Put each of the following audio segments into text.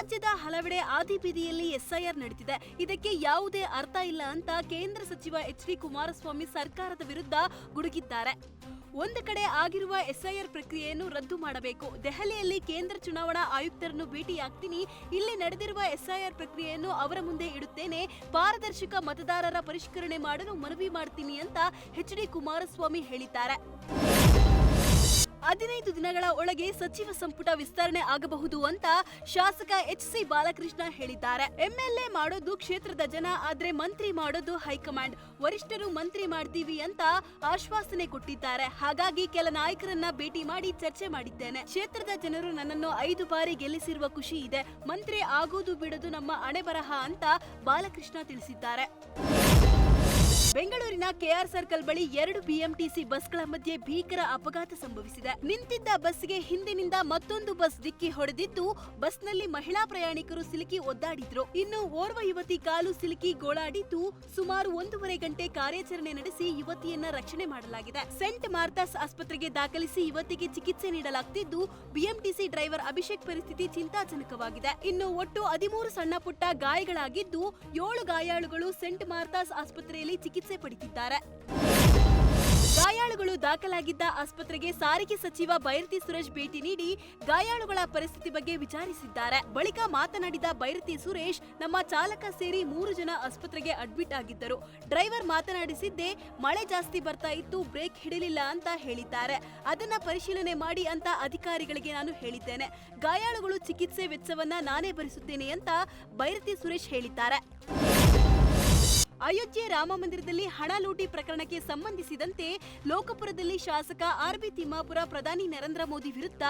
ರಾಜ್ಯದ ಹಲವೆಡೆ ಆದಿಬೀದಿಯಲ್ಲಿ ಎಸ್ಐಆರ್ ನಡೆದಿದೆ. ಇದಕ್ಕೆ ಯಾವುದೇ ಅರ್ಥ ಇಲ್ಲ ಅಂತ ಕೇಂದ್ರ ಸಚಿವ ಎಚ್.ಡಿ. ಕುಮಾರಸ್ವಾಮಿ ಸರ್ಕಾರದ ವಿರುದ್ಧ ಗುಡುಗಿದ್ದಾರೆ. ಒಂದು ಕಡೆ ಆಗಿರುವ ಎಸ್ಐಆರ್ ಪ್ರಕ್ರಿಯೆಯನ್ನು ರದ್ದು ಮಾಡಬೇಕು. ದೆಹಲಿಯಲ್ಲಿ ಕೇಂದ್ರ ಚುನಾವಣಾ ಆಯುಕ್ತರನ್ನು ಭೇಟಿಯಾಗ್ತೀನಿ. ಇಲ್ಲಿ ನಡೆದಿರುವ ಎಸ್ಐಆರ್ ಪ್ರಕ್ರಿಯೆಯನ್ನು ಅವರ ಮುಂದೆ ಇಡುತ್ತೇನೆ. ಪಾರದರ್ಶಕ ಮತದಾರರ ಪರಿಷ್ಕರಣೆ ಮಾಡಲು ಮನವಿ ಮಾಡ್ತೀನಿ ಅಂತ ಎಚ್.ಡಿ. ಕುಮಾರಸ್ವಾಮಿ ಹೇಳಿದ್ದಾರೆ. 15 ದಿನಗಳ ಒಳಗೆ ಸಚಿವ ಸಂಪುಟ ವಿಸ್ತರಣೆ ಆಗಬಹುದು ಅಂತ ಶಾಸಕ ಎಚ್.ಸಿ. ಬಾಲಕೃಷ್ಣ ಹೇಳಿದ್ದಾರೆ. ಎಂಎಲ್ಎ ಮಾಡೋದು ಕ್ಷೇತ್ರದ ಜನ, ಆದ್ರೆ ಮಂತ್ರಿ ಮಾಡೋದು ಹೈಕಮಾಂಡ್. ವರಿಷ್ಠರು ಮಂತ್ರಿ ಮಾಡ್ತೀವಿ ಅಂತ ಆಶ್ವಾಸನೆ ಕೊಟ್ಟಿದ್ದಾರೆ. ಹಾಗಾಗಿ ಕೆಲ ನಾಯಕರನ್ನ ಭೇಟಿ ಮಾಡಿ ಚರ್ಚೆ ಮಾಡಿದ್ದೇನೆ. ಕ್ಷೇತ್ರದ ಜನರು ನನ್ನನ್ನು 5 ಬಾರಿ ಗೆಲ್ಲಿಸಿರುವ ಖುಷಿ ಇದೆ. ಮಂತ್ರಿ ಆಗೋದು ಬಿಡೋದು ನಮ್ಮ ಹಣೆ ಬರಹ ಅಂತ ಬಾಲಕೃಷ್ಣ ತಿಳಿಸಿದ್ದಾರೆ. ಬೆಂಗಳೂರಿನ ಕೆಆರ್ ಸರ್ಕಲ್ ಬಳಿ 2 ಬಿಎಂಟಿಸಿ ಬಸ್ಗಳ ಮಧ್ಯೆ ಭೀಕರ ಅಪಘಾತ ಸಂಭವಿಸಿದೆ. ನಿಂತಿದ್ದ ಬಸ್ಗೆ ಹಿಂದಿನಿಂದ ಮತ್ತೊಂದು ಬಸ್ ಡಿಕ್ಕಿ ಹೊಡೆದಿದ್ದು, ಬಸ್ನಲ್ಲಿ ಮಹಿಳಾ ಪ್ರಯಾಣಿಕರು ಸಿಲುಕಿ ಒದ್ದಾಡಿದ್ರು. ಇನ್ನು ಓರ್ವ ಯುವತಿ ಕಾಲು ಸಿಲುಕಿ ಗೋಳಾಡಿದ್ದು, ಸುಮಾರು 1.5 ಗಂಟೆ ಕಾರ್ಯಾಚರಣೆ ನಡೆಸಿ ಯುವತಿಯನ್ನ ರಕ್ಷಣೆ ಮಾಡಲಾಗಿದೆ. ಸೆಂಟ್ ಮಾರ್ಥಾಸ್ ಆಸ್ಪತ್ರೆಗೆ ದಾಖಲಿಸಿ ಯುವತಿಗೆ ಚಿಕಿತ್ಸೆ ನೀಡಲಾಗುತ್ತಿದ್ದು, ಬಿಎಂಟಿಸಿ ಡ್ರೈವರ್ ಅಭಿಷೇಕ್ ಪರಿಸ್ಥಿತಿ ಚಿಂತಾಜನಕವಾಗಿದೆ. ಇನ್ನು ಒಟ್ಟು 13 ಸಣ್ಣ ಪುಟ್ಟ ಗಾಯಗಳಾಗಿದ್ದು, 7 ಗಾಯಾಳುಗಳು ಸೆಂಟ್ ಮಾರ್ಥಾಸ್ ಆಸ್ಪತ್ರೆಯಲ್ಲಿ ಚಿಕಿತ್ಸೆ ಪಡೆದಿದ್ದಾರೆ. ಗಾಯಾಳುಗಳು ದಾಖಲಾಗಿದ್ದ ಆಸ್ಪತ್ರೆಗೆ ಸಾರಿಗೆ ಸಚಿವ ಬೈರತಿ ಸುರೇಶ್ ಭೇಟಿ ನೀಡಿ ಗಾಯಾಳುಗಳ ಪರಿಸ್ಥಿತಿ ಬಗ್ಗೆ ವಿಚಾರಿಸಿದ್ದಾರೆ. ಬಳಿಕ ಮಾತನಾಡಿದ ಬೈರತಿ ಸುರೇಶ್, ನಮ್ಮ ಚಾಲಕ ಸೇರಿ 3 ಜನ ಆಸ್ಪತ್ರೆಗೆ ಅಡ್ಮಿಟ್ ಆಗಿದ್ದರು. ಡ್ರೈವರ್ ಮಾತನಾಡಿಸಿದ್ದೆ, ಮಳೆ ಜಾಸ್ತಿ ಬರ್ತಾ ಇತ್ತು, ಬ್ರೇಕ್ ಹಿಡಿಲಿಲ್ಲ ಅಂತ ಹೇಳಿದ್ದಾರೆ. ಅದನ್ನ ಪರಿಶೀಲನೆ ಮಾಡಿ ಅಂತ ಅಧಿಕಾರಿಗಳಿಗೆ ನಾನು ಹೇಳಿದ್ದೇನೆ. ಗಾಯಾಳುಗಳು ಚಿಕಿತ್ಸೆ ವೆಚ್ಚವನ್ನ ನಾನೇ ಭರಿಸುತ್ತೇನೆ ಅಂತ ಬೈರತಿ ಸುರೇಶ್ ಹೇಳಿದ್ದಾರೆ. ಅಯೋಧ್ಯೆ ರಾಮ ಮಂದಿರದಲ್ಲಿ ಹಣ ಲೂಟಿ ಪ್ರಕರಣಕ್ಕೆ ಸಂಬಂಧಿಸಿದಂತೆ ಲೋಕಪುರದಲ್ಲಿ ಶಾಸಕ ಆರ್.ಬಿ. ತಿಮ್ಮಾಪುರ ಪ್ರಧಾನಿ ನರೇಂದ್ರ ಮೋದಿ ವಿರುದ್ಧ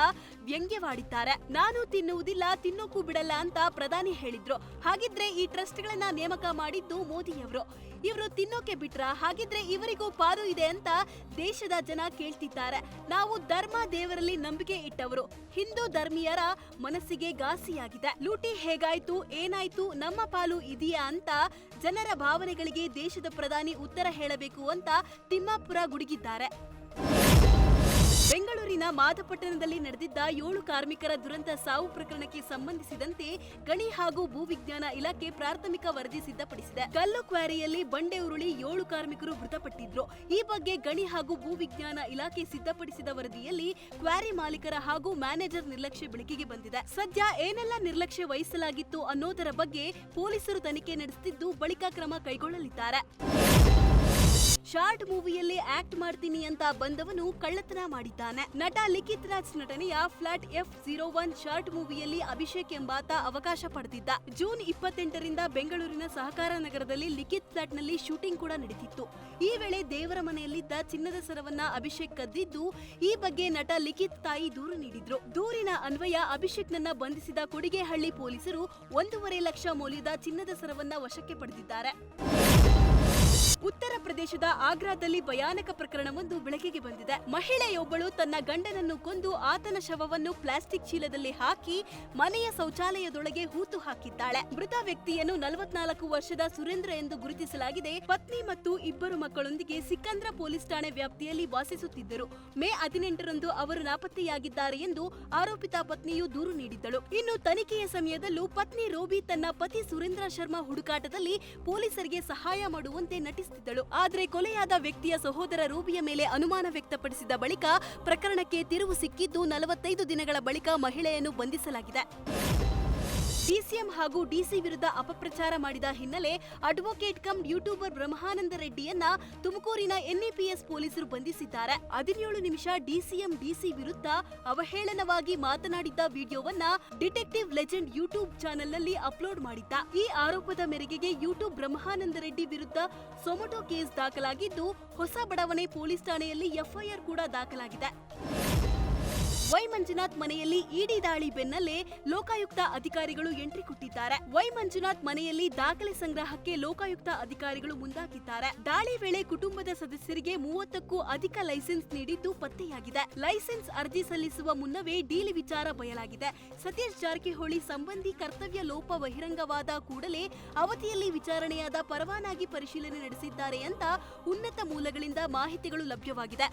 ವ್ಯಂಗ್ಯವಾಡಿದ್ದಾರೆ. ನಾನು ತಿನ್ನುವುದಿಲ್ಲ, ತಿನ್ನೋಕ್ಕೂ ಬಿಡಲ್ಲ ಅಂತ ಪ್ರಧಾನಿ ಹೇಳಿದ್ರು. ಹಾಗಿದ್ರೆ ಈ ಟ್ರಸ್ಟ್ಗಳನ್ನ ನೇಮಕ ಮಾಡಿದ್ದು ಮೋದಿಯವರು. ಇವರು ತಿನ್ನೋಕೆ ಬಿಟ್ರ? ಹಾಗಿದ್ರೆ ಇವರಿಗೂ ಪಾಲು ಇದೆ ಅಂತ ದೇಶದ ಜನ ಕೇಳ್ತಿದ್ದಾರೆ. ನಾವು ಧರ್ಮ ದೇವರಲ್ಲಿ ನಂಬಿಕೆ ಇಟ್ಟವರು. ಹಿಂದೂ ಧರ್ಮೀಯರ ಮನಸ್ಸಿಗೆ ಘಾಸಿಯಾಗಿದೆ. ಲೂಟಿ ಹೇಗಾಯ್ತು, ಏನಾಯ್ತು, ನಮ್ಮ ಪಾಲು ಇದೆಯಾ ಅಂತ ಜನರ ಭಾವನೆಗಳಿಗೆ ದೇಶದ ಪ್ರಧಾನಿ ಉತ್ತರ ಹೇಳಬೇಕು ಅಂತ ತಿಮ್ಮಾಪುರ ಗುಡುಗಿದ್ದಾರೆ. ಬೆಂಗಳೂರಿನ ಮಾದಪಟ್ಟಣದಲ್ಲಿ ನಡೆದಿದ್ದ 7 ಕಾರ್ಮಿಕರ ದುರಂತ ಸಾವು ಪ್ರಕರಣಕ್ಕೆ ಸಂಬಂಧಿಸಿದಂತೆ ಗಣಿ ಹಾಗೂ ಭೂವಿಜ್ಞಾನ ಇಲಾಖೆ ಪ್ರಾಥಮಿಕ ವರದಿ ಸಿದ್ಧಪಡಿಸಿದೆ. ಕಲ್ಲು ಕ್ವಾರಿಯಲ್ಲಿ ಬಂಡೆ ಉರುಳಿ 7 ಕಾರ್ಮಿಕರು ಮೃತಪಟ್ಟಿದ್ರು. ಈ ಬಗ್ಗೆ ಗಣಿ ಹಾಗೂ ಭೂವಿಜ್ಞಾನ ಇಲಾಖೆ ಸಿದ್ಧಪಡಿಸಿದ ವರದಿಯಲ್ಲಿ ಕ್ವಾರಿ ಮಾಲೀಕರ ಹಾಗೂ ಮ್ಯಾನೇಜರ್ ನಿರ್ಲಕ್ಷ್ಯ ಬೆಳಕಿಗೆ ಬಂದಿದೆ. ಸದ್ಯ ಏನೆಲ್ಲ ನಿರ್ಲಕ್ಷ್ಯ ವಹಿಸಲಾಗಿತ್ತು ಅನ್ನೋದರ ಬಗ್ಗೆ ಪೊಲೀಸರು ತನಿಖೆ ನಡೆಸುತ್ತಿದ್ದು, ಬಳಿಕ ಕ್ರಮ ಕೈಗೊಳ್ಳಲಿದ್ದಾರೆ. ಶಾರ್ಟ್ ಮೂವಿಯಲ್ಲಿ ಆಕ್ಟ್ ಮಾಡ್ತೀನಿ ಅಂತ ಬಂದವನು ಕಳ್ಳತನ ಮಾಡಿದ್ದಾನೆ. ನಟ ಲಿಖಿತ್ ರಾಜ್ ನಟನೆಯ ಫ್ಲಾಟ್ F01 ಶಾರ್ಟ್ ಮೂವಿಯಲ್ಲಿ ಅಭಿಷೇಕ್ ಎಂಬಾತ ಅವಕಾಶ ಪಡೆದಿದ್ದ. ಜೂನ್ 28ರಿಂದ ಬೆಂಗಳೂರಿನ ಸಹಕಾರ ನಗರದಲ್ಲಿ ಲಿಖಿತ್ ಫ್ಲಾಟ್ ನಲ್ಲಿ ಶೂಟಿಂಗ್ ಕೂಡ ನಡೆದಿತ್ತು. ಈ ವೇಳೆ ದೇವರ ಮನೆಯಲ್ಲಿದ್ದ ಚಿನ್ನದ ಸರವನ್ನ ಅಭಿಷೇಕ್ ಕದ್ದಿದ್ದು, ಈ ಬಗ್ಗೆ ನಟ ಲಿಖಿತ್ ತಾಯಿ ದೂರು ನೀಡಿದ್ರು. ದೂರಿನ ಅನ್ವಯ ಅಭಿಷೇಕ್ ನನ್ನ ಬಂಧಿಸಿದ ಕೊಡಿಗೆಹಳ್ಳಿ ಪೊಲೀಸರು 1.5 ಲಕ್ಷ ಮೌಲ್ಯದ ಚಿನ್ನದ ಸರವನ್ನ ವಶಕ್ಕೆ ಪಡೆದಿದ್ದಾರೆ. ಉತ್ತರ ಪ್ರದೇಶದ ಆಗ್ರಾದಲ್ಲಿ ಭಯಾನಕ ಪ್ರಕರಣವೊಂದು ಬೆಳಕಿಗೆ ಬಂದಿದೆ. ಮಹಿಳೆಯೊಬ್ಬಳು ತನ್ನ ಗಂಡನನ್ನು ಕೊಂದು ಆತನ ಶವವನ್ನು ಪ್ಲಾಸ್ಟಿಕ್ ಚೀಲದಲ್ಲಿ ಹಾಕಿ ಮನೆಯ ಶೌಚಾಲಯದೊಳಗೆ ಹೂತು ಹಾಕಿದ್ದಾಳೆ. ಮೃತ ವ್ಯಕ್ತಿಯನ್ನು 44 ವರ್ಷದ ಸುರೇಂದ್ರ ಎಂದು ಗುರುತಿಸಲಾಗಿದೆ. ಪತ್ನಿ ಮತ್ತು 2 ಮಕ್ಕಳೊಂದಿಗೆ ಸಿಕಂದ್ರ ಪೊಲೀಸ್ ಠಾಣೆ ವ್ಯಾಪ್ತಿಯಲ್ಲಿ ವಾಸಿಸುತ್ತಿದ್ದರು. ಮೇ 18ರಂದು ಅವರು ನಾಪತ್ತೆಯಾಗಿದ್ದಾರೆ ಎಂದು ಆರೋಪಿತ ಪತ್ನಿಯು ದೂರು ನೀಡಿದ್ದಳು. ಇನ್ನು ತನಿಖೆಯ ಸಮಯದಲ್ಲೂ ಪತ್ನಿ ರೋಬಿ ತನ್ನ ಪತಿ ಸುರೇಂದ್ರ ಶರ್ಮಾ ಹುಡುಕಾಟದಲ್ಲಿ ಪೊಲೀಸರಿಗೆ ಸಹಾಯ ಮಾಡುವಂತೆ ನಟಿಸಿದ್ದಳು. ಆದರೆ ಕೊಲೆಯಾದ ವ್ಯಕ್ತಿಯ ಸಹೋದರ ರೂಬಿಯ ಮೇಲೆ ಅನುಮಾನ ವ್ಯಕ್ತಪಡಿಸಿದ ಬಳಿಕ ಪ್ರಕರಣಕ್ಕೆ ತಿರುವು ಸಿಕ್ಕಿದ್ದು, 45 ದಿನಗಳ ಬಳಿಕ ಮಹಿಳೆಯನ್ನು ಬಂಧಿಸಲಾಗಿದೆ. ಡಿಸಿಎಂ ಹಾಗೂ ಡಿಸಿ ವಿರುದ್ಧ ಅಪಪ್ರಚಾರ ಮಾಡಿದ ಹಿನ್ನೆಲೆ ಅಡ್ವೊಕೇಟ್ ಕಮ್ ಯೂಟ್ಯೂಬರ್ ಬ್ರಹ್ಮಾನಂದ ರೆಡ್ಡಿಯನ್ನ ತುಮಕೂರಿನ ಎನ್ಇಪಿಎಸ್ ಪೊಲೀಸರು ಬಂಧಿಸಿದ್ದಾರೆ. 17 ನಿಮಿಷ ಡಿಸಿಎಂ ಡಿಸಿ ವಿರುದ್ಧ ಅವಹೇಳನವಾಗಿ ಮಾತನಾಡಿದ್ದ ವಿಡಿಯೋವನ್ನ ಡಿಟೆಕ್ಟಿವ್ ಲೆಜೆಂಡ್ ಯೂಟ್ಯೂಬ್ ಚಾನೆಲ್ನಲ್ಲಿ ಅಪ್ಲೋಡ್ ಮಾಡಿದ್ದ. ಈ ಆರೋಪದ ಮೇರೆಗೆ ಯೂಟ್ಯೂಬ್ ಬ್ರಹ್ಮಾನಂದ ರೆಡ್ಡಿ ವಿರುದ್ಧ ಸೊಮಟೋ ಕೇಸ್ ದಾಖಲಾಗಿದ್ದು, ಹೊಸ ಬಡಾವಣೆ ಪೊಲೀಸ್ ಠಾಣೆಯಲ್ಲಿ ಎಫ್ಐಆರ್ ಕೂಡ ದಾಖಲಾಗಿದೆ. ವೈ ಮಂಜುನಾಥ್ ಮನೆಯಲ್ಲಿ ಇಡಿ ದಾಳಿ ಬೆನ್ನಲ್ಲೇ ಲೋಕಾಯುಕ್ತ ಅಧಿಕಾರಿಗಳು ಎಂಟ್ರಿ ಕೊಟ್ಟಿದ್ದಾರೆ. ವೈ ಮಂಜುನಾಥ್ ಮನೆಯಲ್ಲಿ ದಾಖಲೆ ಸಂಗ್ರಹಕ್ಕೆ ಲೋಕಾಯುಕ್ತ ಅಧಿಕಾರಿಗಳು ಮುಂದಾಗಿದ್ದಾರೆ. ದಾಳಿ ವೇಳೆ ಕುಟುಂಬದ ಸದಸ್ಯರಿಗೆ 30ಕ್ಕೂ ಅಧಿಕ ಲೈಸೆನ್ಸ್ ನೀಡಿದ್ದು ಪತ್ತೆಯಾಗಿದೆ. ಲೈಸೆನ್ಸ್ ಅರ್ಜಿ ಸಲ್ಲಿಸುವ ಮುನ್ನವೇ ಡೀಲ್ ವಿಚಾರ ಬಯಲಾಗಿದೆ. ಸತೀಶ್ ಜಾರಕಿಹೊಳಿ ಸಂಬಂಧಿ ಕರ್ತವ್ಯ ಲೋಪ ಬಹಿರಂಗವಾದ ಕೂಡಲೇ ಅವಧಿಯಲ್ಲಿ ವಿಚಾರಣೆಯಾದ ಪರವಾನಗಿ ಪರಿಶೀಲನೆ ನಡೆಸಿದ್ದಾರೆ ಅಂತ ಉನ್ನತ ಮೂಲಗಳಿಂದ ಮಾಹಿತಿಗಳು ಲಭ್ಯವಾಗಿದೆ.